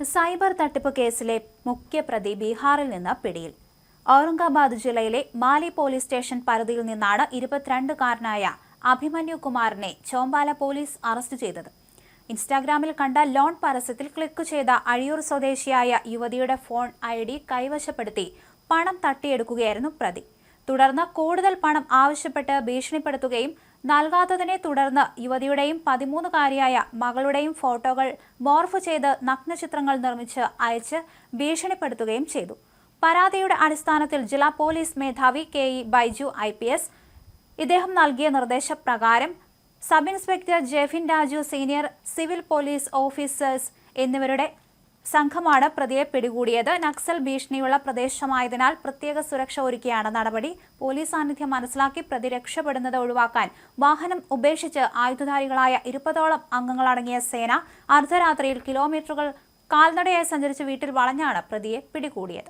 Cyber തട്ടിപ്പ് കേസിലെ മുഖ്യപ്രതി ബീഹാറിൽ നിന്ന് പിടിയിൽ. ഔറംഗാബാദ് ജില്ലയിലെ മാലി പോലീസ് സ്റ്റേഷൻ പരിധിയിൽ നിന്നാണ് 22-കാരനായ അഭിമന്യു കുമാറിനെ ചോമ്പാല പോലീസ് അറസ്റ്റ് ചെയ്തത്. ഇൻസ്റ്റാഗ്രാമിൽ കണ്ട ലോൺ പരസ്യത്തിൽ ക്ലിക്ക് ചെയ്ത അഴിയൂർ സ്വദേശിയായ യുവതിയുടെ ഫോൺ ID കൈവശപ്പെടുത്തി പണം തട്ടിയെടുക്കുകയായിരുന്നു പ്രതി. തുടർന്ന് കൂടുതൽ പണം ആവശ്യപ്പെട്ട് ഭീഷണിപ്പെടുത്തുകയും നൽകാത്തതിനെ തുടർന്ന് യുവതിയുടെയും 13-കാരിയായ മകളുടെയും ഫോട്ടോകൾ മോർഫ് ചെയ്ത് നഗ്നചിത്രങ്ങൾ നിർമ്മിച്ച് അയച്ച് ഭീഷണിപ്പെടുത്തുകയും ചെയ്തു. പരാതിയുടെ അടിസ്ഥാനത്തിൽ ജില്ലാ പോലീസ് മേധാവി KE ബൈജു IPS ഇദ്ദേഹം നൽകിയ നിർദ്ദേശപ്രകാരം sub inspector Jefin Raju, senior civil police officers എന്നിവരുടെ സംഘമാണ് പ്രതിയെ പിടികൂടിയത്. നക്സൽ ഭീഷണിയുള്ള പ്രദേശമായതിനാൽ പ്രത്യേക സുരക്ഷ ഒരുക്കിയാണ് നടപടി. പോലീസ് സാന്നിധ്യം മനസ്സിലാക്കി പ്രതി രക്ഷപ്പെടുന്നത് ഒഴിവാക്കാൻ വാഹനം ഉപേക്ഷിച്ച് ആയുധധാരികളായ 20ഓളം അംഗങ്ങളടങ്ങിയ സേന അർദ്ധരാത്രിയിൽ കിലോമീറ്ററുകൾ കാൽനടയായി സഞ്ചരിച്ച് വീട്ടിൽ വളഞ്ഞാണ് പ്രതിയെ പിടികൂടിയത്.